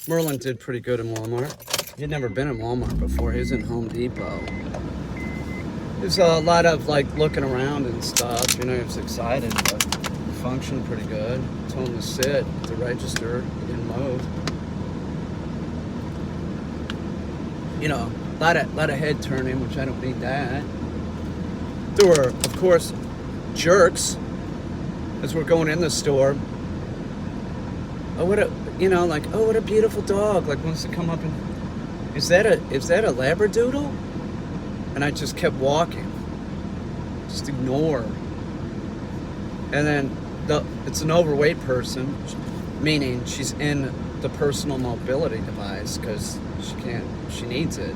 Merlin did pretty good in Walmart. He'd never been in Walmart before. He was in Home Depot. There's a lot of like looking around and stuff. You know, he was excited, but he functioned pretty good. Told him to sit at the register. He didn't move. You know, a lot of head turning, which I don't need that. There were, of course, jerks as we're going in the store. Oh, what a, you know, like, oh, what a beautiful dog. Like, wants to come up and, is that a Labradoodle? And I just kept walking. Just ignore. And then it's an overweight person, meaning she's in the personal mobility device because she needs it.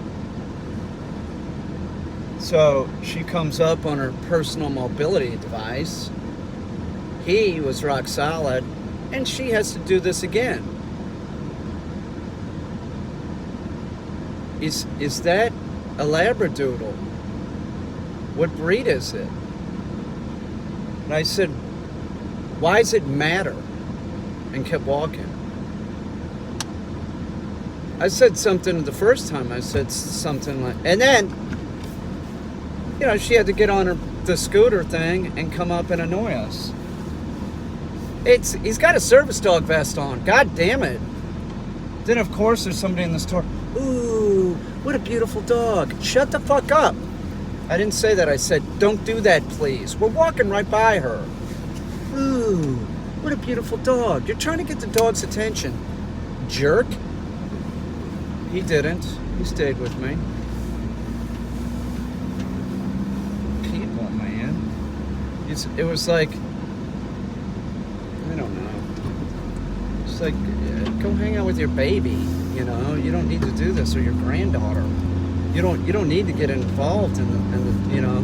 So she comes up on her personal mobility device. He was rock solid, and she has to do this again. Is that a Labradoodle? What breed is it? And I said, why does it matter? And kept walking. I said something the first time. I said something like, and then, you know, she had to get on the scooter thing and come up and annoy us. He's got a service dog vest on. God damn it. Then, of course, there's somebody in the store. Ooh, what a beautiful dog. Shut the fuck up. I didn't say that. I said, don't do that, please. We're walking right by her. Ooh, what a beautiful dog. You're trying to get the dog's attention. Jerk. He didn't. He stayed with me. People, man. It was like, I don't know. It's like, go hang out with your baby. You know, you don't need to do this, or your granddaughter. You don't need to get involved in the you know.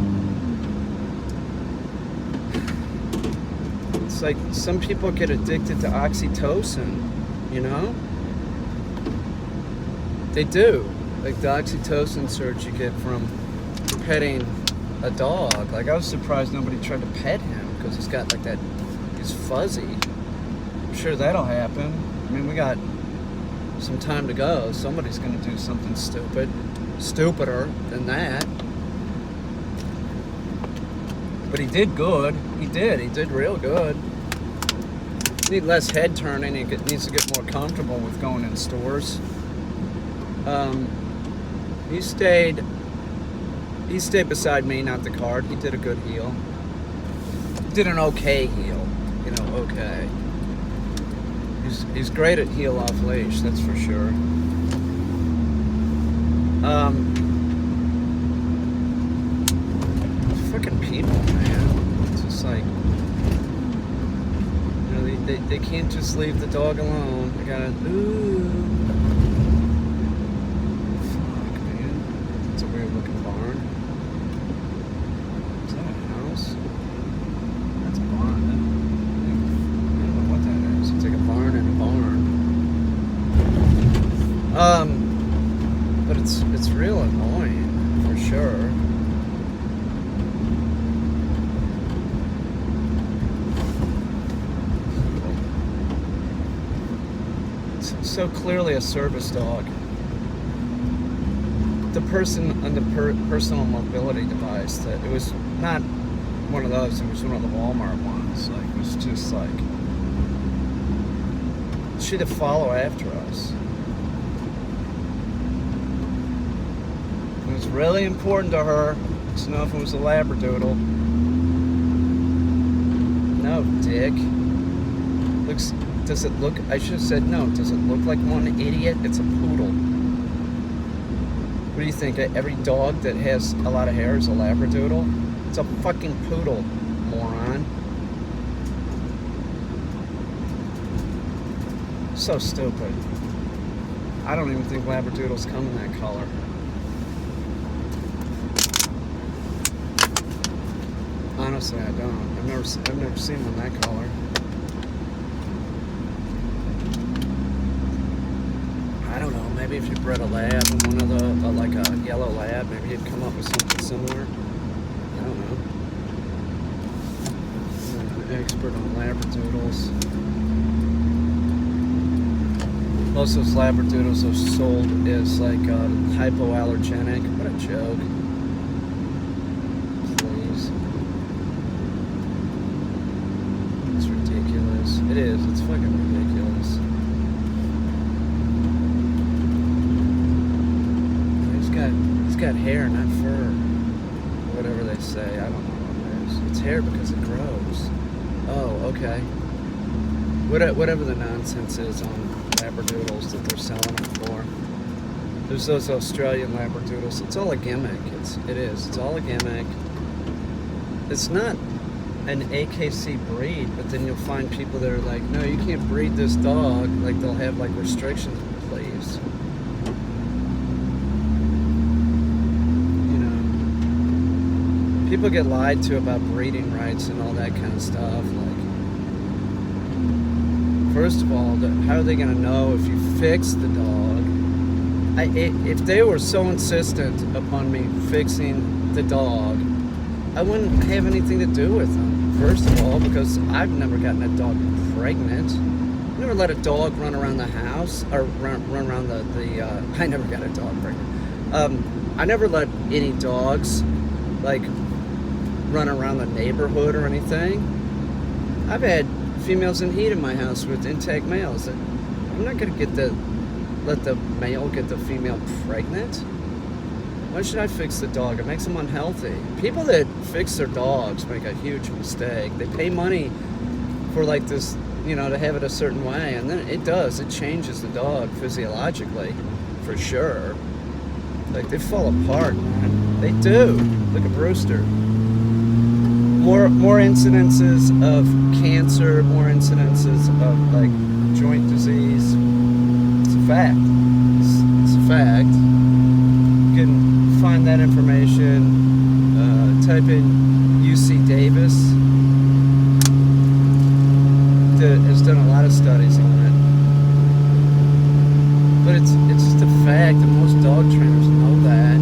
It's like some people get addicted to oxytocin, you know? They do. Like the oxytocin surge you get from petting a dog. Like, I was surprised nobody tried to pet him because he's got like that, he's fuzzy. I'm sure that'll happen. I mean, we got some time to go. Somebody's going to do something stupider than that. But he did good. He did real good. Need less head turning. He needs to get more comfortable with going in stores. He stayed beside me, not the cart. He did a good heel. He did an okay heel. You know, okay. He's great at heel off leash, that's for sure. Fucking people, man. It's just like, you know, they can't just leave the dog alone. They gotta, ooh. Fuck, man. It's a weird looking barn. Is that a house? That's a barn. I don't know what that is. It's like a barn in a barn. But it's real annoying, for sure. It's so clearly a service dog. The person on the personal mobility device, that it was not one of those, it was one of the Walmart ones. Like, it was just like, she'd have followed after us. It was really important to her to know if it was a Labradoodle. No, dick. Does it look, I should have said no. Does it look like one, idiot? It's a poodle. What do you think? Every dog that has a lot of hair is a Labradoodle? It's a fucking poodle, moron. So stupid. I don't even think Labradoodles come in that color. Honestly, I don't. I've never seen one that color. I don't know. Maybe if you bred a lab and one of the like a yellow lab, maybe you'd come up with something similar. I don't know. I'm an expert on Labradoodles. Most of those labradoodles are sold as like hypoallergenic. What a joke. Please. It's ridiculous. It is. It's fucking ridiculous. He's got hair, not fur. Whatever they say. I don't know what it is. It's hair because it grows. Oh, okay. Whatever the nonsense is on labradoodles that they're selling them for. There's those Australian labradoodles. It's all a gimmick. It is. It's all a gimmick. It's not an AKC breed, but then you'll find people that are like, no, you can't breed this dog. Like they'll have like restrictions in place. You know, people get lied to about breeding rights and all that kind of stuff. Like, first of all, how are they going to know if you fix the dog? If they were so insistent upon me fixing the dog, I wouldn't have anything to do with them. First of all, because I've never gotten a dog pregnant. I never let a dog run around the house, or run around I never got a dog pregnant. I never let any dogs, like, run around the neighborhood or anything. I've had females in heat in my house with intake males. I'm not going to let the male get the female pregnant. Why should I fix the dog? It makes them unhealthy. People that fix their dogs make a huge mistake. They pay money for like this, you know, to have it a certain way, and then it changes the dog physiologically, for sure. Like, they fall apart, man. They do. Look at Brewster. More incidences of cancer, more incidences of like joint disease. It's a fact. It's a fact. You can find that information. Type in UC Davis. That has done a lot of studies on it. But it's just a fact, and most dog trainers know that.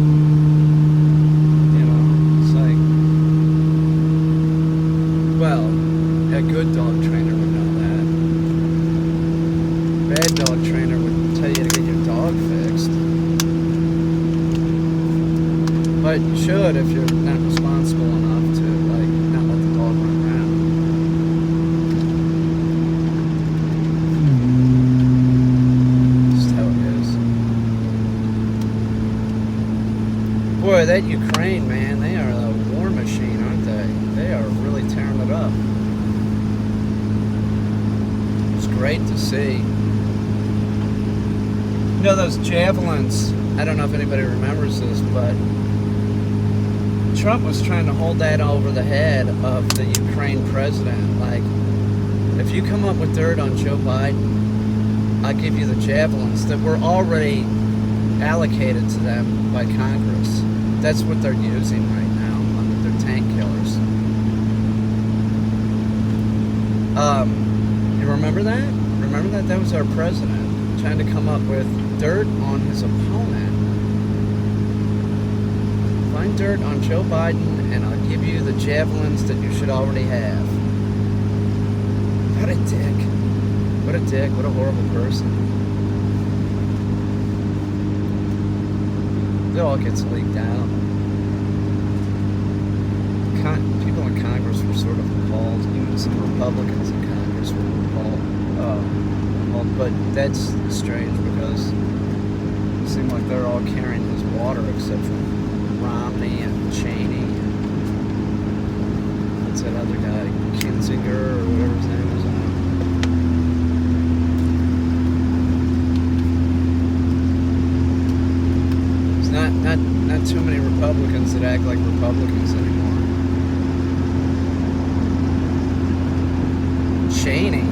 Well, a good dog trainer would know that. Bad dog trainer would tell you to get your dog fixed. But you should if you're not responsible enough to, like, not let the dog run around. Just how it is. Boy, that Ukraine, man, they are a war machine, aren't they? They are really tearing it up. It's great to see. You know, those javelins, I don't know if anybody remembers this, but Trump was trying to hold that over the head of the Ukraine president. Like, if you come up with dirt on Joe Biden, I'll give you the javelins that were already allocated to them by Congress. That's what they're using right now on their tank killers. You remember that? Remember that? That was our president trying to come up with dirt on his opponent. Find dirt on Joe Biden and I'll give you the javelins that you should already have. What a dick. What a dick. What a horrible person. It all gets leaked out. People in Congress were sort of appalled. Even some Republicans in Congress were appalled. But that's strange because it seemed like they're all carrying his water except for Romney and Cheney and what's that other guy, Kinzinger or whatever his name is. There's not too many Republicans that act like Republicans anymore. Cheney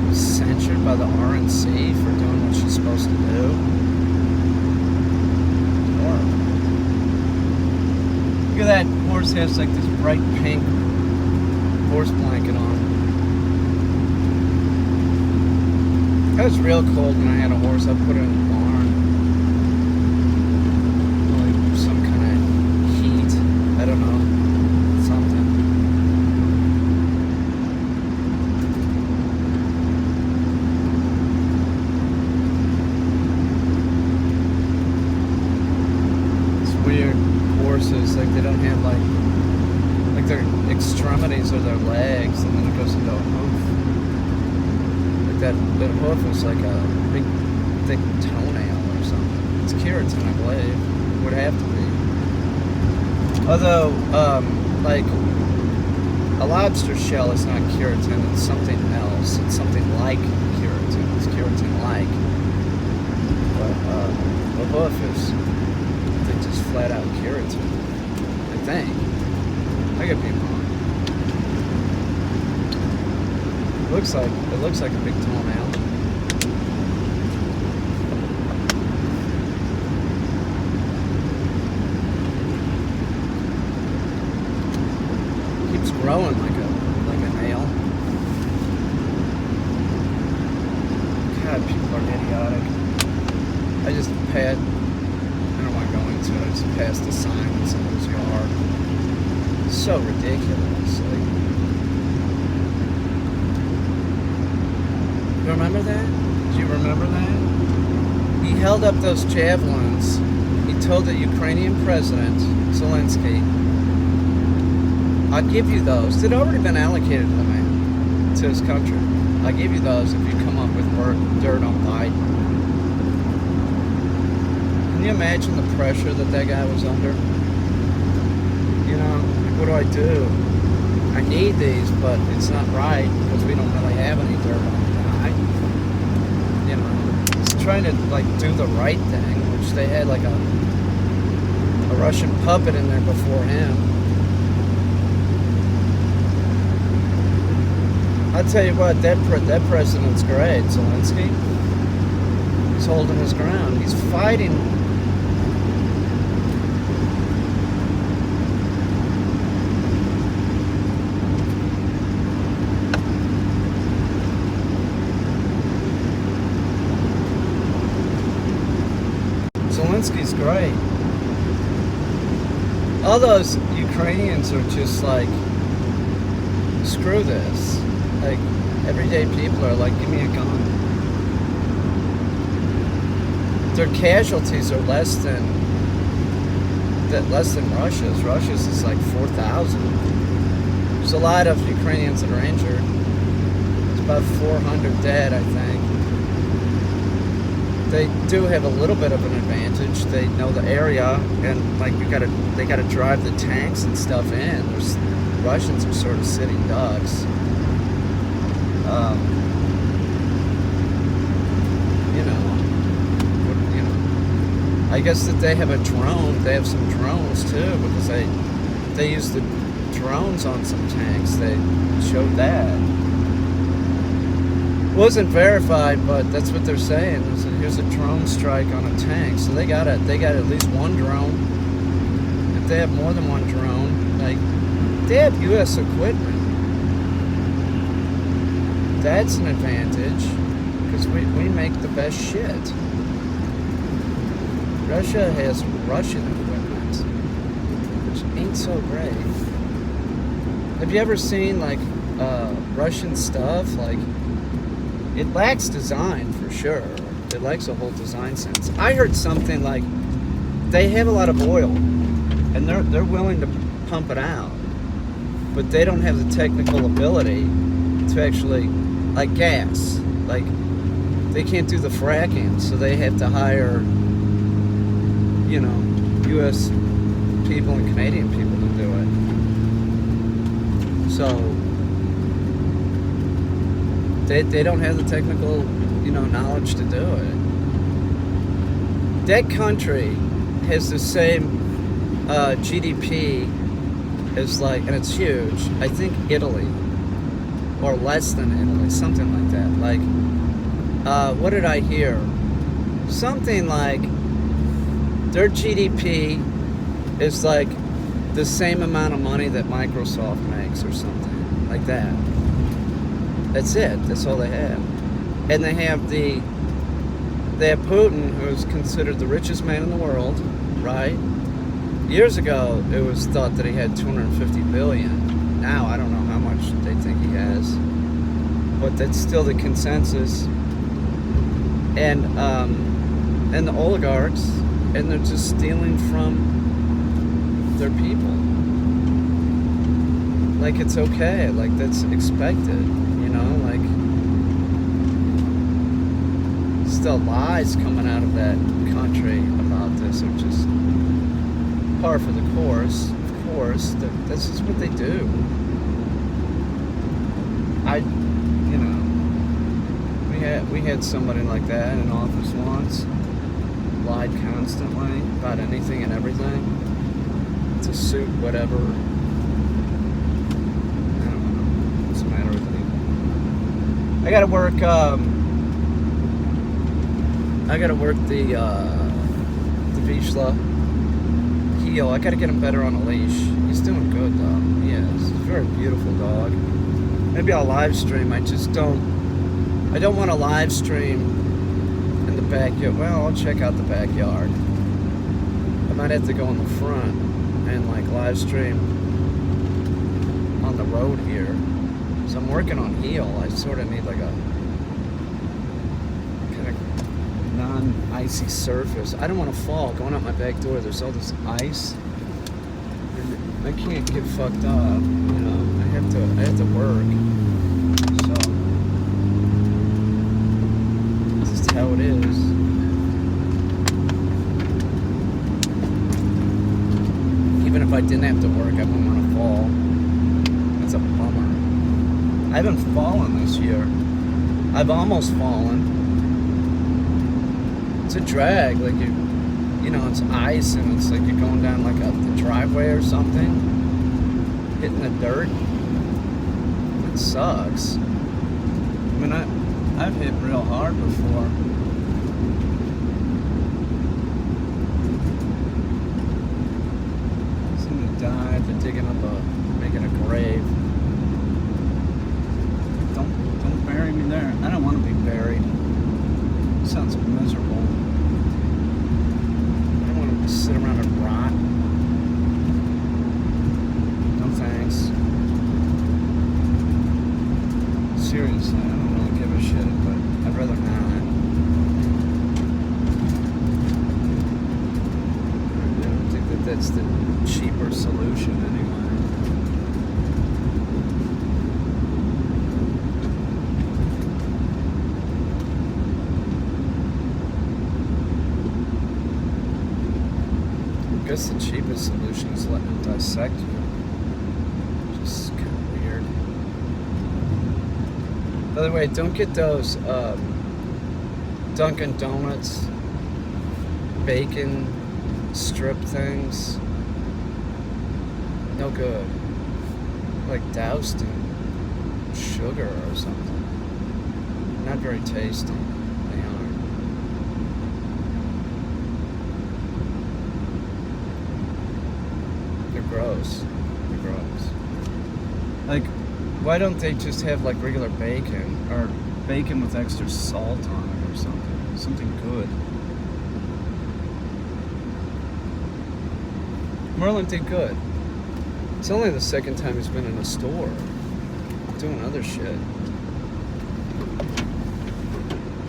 was censured by the RNC for doing what she's supposed to do. Horrible. Look at that horse has like this bright pink horse blanket on. It was real cold when I had a horse. I put it in the barn. Like some kind of heat. I don't know. Something. horses, like they don't have like their extremities or their legs, and then it goes into a hoof. Like that hoof is like a big, thick toenail or something. It's keratin, I believe. Would have to be. Although, like a lobster shell is not keratin; it's something else. It's something like keratin. It's keratin-like. But the hoof is just flat out keratin. I think. I could be wrong. It looks like a big toenail. Keeps growing like a nail. God, people are idiotic. I just don't want to go into it. I just passed a sign in someone's yard. So ridiculous. Like, you remember that? Do you remember that? He held up those javelins. He told the Ukrainian president, Zelensky, I'll give you those. They'd already been allocated to the man, to his country. I'll give you those if you come up with dirt on Biden. Can you imagine the pressure that guy was under? You know, what do I do? I need these, but it's not right because we don't really have any dirt on the guy. You know, he's trying to like do the right thing, which they had like a Russian puppet in there before him. I'll tell you what, that president's great, Zelensky. He's holding his ground. He's fighting. Zelensky's great. All those Ukrainians are just like, screw this. Like, everyday people are like, give me a gun. Their casualties are less than Russia's. Russia's is like 4,000. There's a lot of Ukrainians that are injured. It's about 400 dead, I think. They do have a little bit of an advantage. They know the area, and like they gotta drive the tanks and stuff in. Russians are sort of sitting ducks. I guess that they have a drone. They have some drones too, because they use the drones on some tanks. They showed that. It wasn't verified, but that's what they're saying. Here's a drone strike on a tank. So they got at least one drone. If they have more than one drone, like they have U.S. equipment. That's an advantage because we make the best shit. Russia has Russian equipment, which ain't so great. Have you ever seen like Russian stuff? Like, it lacks design for sure. It lacks a whole design sense. I heard something like they have a lot of oil, and they're willing to pump it out, but they don't have the technical ability to actually, like gas. Like, they can't do the fracking, so they have to hire, you know, U.S. people and Canadian people to do it. So they don't have the technical, you know, knowledge to do it. That country has the same GDP as like, and it's huge, I think Italy, or less than Italy, something like that. Like, what did I hear? Something like their GDP is like the same amount of money that Microsoft makes or something like that. That's it. That's all they have. And they have Putin, who's considered the richest man in the world, right? Years ago, it was thought that he had 250 billion. Now, I don't know how much they think he has, but that's still the consensus. And the oligarchs, and they're just stealing from their people. Like it's okay, like that's expected, you know, like still lies coming out of that country about this are just par for the course. Of course, this is what they do. We had somebody like that in office once, lied constantly about anything and everything. To suit whatever. I don't know what's the matter with me. I gotta work. The Vizsla heel. I gotta get him better on a leash. He's doing good though. He is. He's a very beautiful dog. Maybe I'll live stream. I don't want to live stream in the backyard. Well, I'll check out the backyard. I might have to go in the front and like live stream on the road here. So I'm working on heel. I sort of need like a kind of non-icy surface. I don't want to fall. Going out my back door, there's all this ice. And I can't get fucked up. You know, I have to work. So this is how it is. Even if I didn't have to work, I wouldn't want to fall. That's a bummer. I haven't fallen this year. I've almost fallen. It's a drag, like you know, it's ice and it's like you're going down like the driveway or something, hitting the dirt. It sucks. I mean, I've hit real hard before. They're digging up making a grave. Don't bury me there. I don't want to be buried. It sounds miserable. I don't want to sit around and rot. No thanks. Seriously, I don't really give a shit, but I'd rather not. I don't think that's the cheaper solution anyway. I guess the cheapest solution is letting them dissect you. Just kind of weird. By the way, don't get those Dunkin' Donuts bacon strip things. No good. Like doused in sugar or something. Not very tasty. They aren't. They're gross. They're gross. Like, why don't they just have like regular bacon or bacon with extra salt on it or something? Something good. Merlin did good. It's only the second time he's been in a store doing other shit.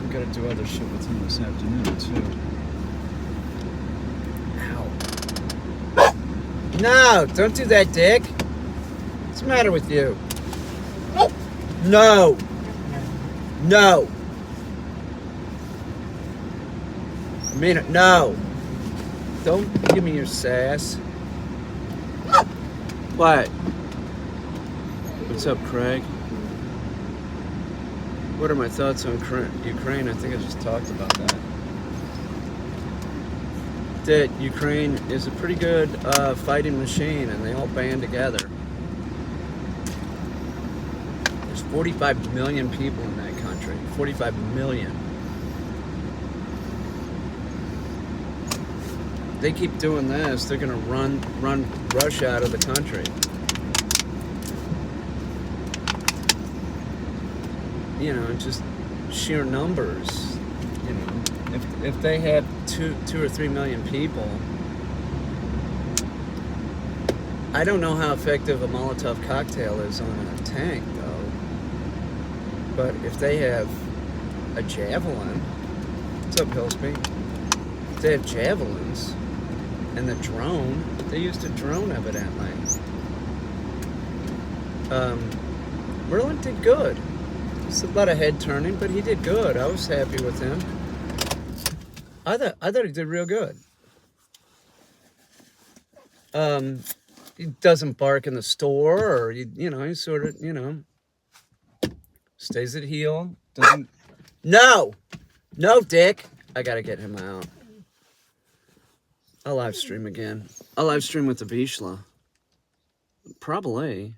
We've got to do other shit with him this afternoon, too. Ow. No, don't do that, Dick. What's the matter with you? No. No. I mean it, no. Don't give me your sass. What? What's up, Craig? What are my thoughts on Ukraine? I think I just talked about that. That Ukraine is a pretty good fighting machine, and they all band together. There's 45 million people in that country. 45 million. They keep doing this, they're gonna run Russia out of the country. You know, just sheer numbers. You know, if they had two or 3 million people, I don't know how effective a Molotov cocktail is on a tank, though. But if they have a javelin, what's up, Hillsby? If they have javelins and the drone, They used a drone, evidently. Merlin did good. It's a lot of head turning, but he did good. I was happy with him. I thought he did real good. He doesn't bark in the store, or he sort of stays at heel. Doesn't. No, Dick. I gotta get him out. I'll live stream again. I'll live stream with the Vizsla. Probably.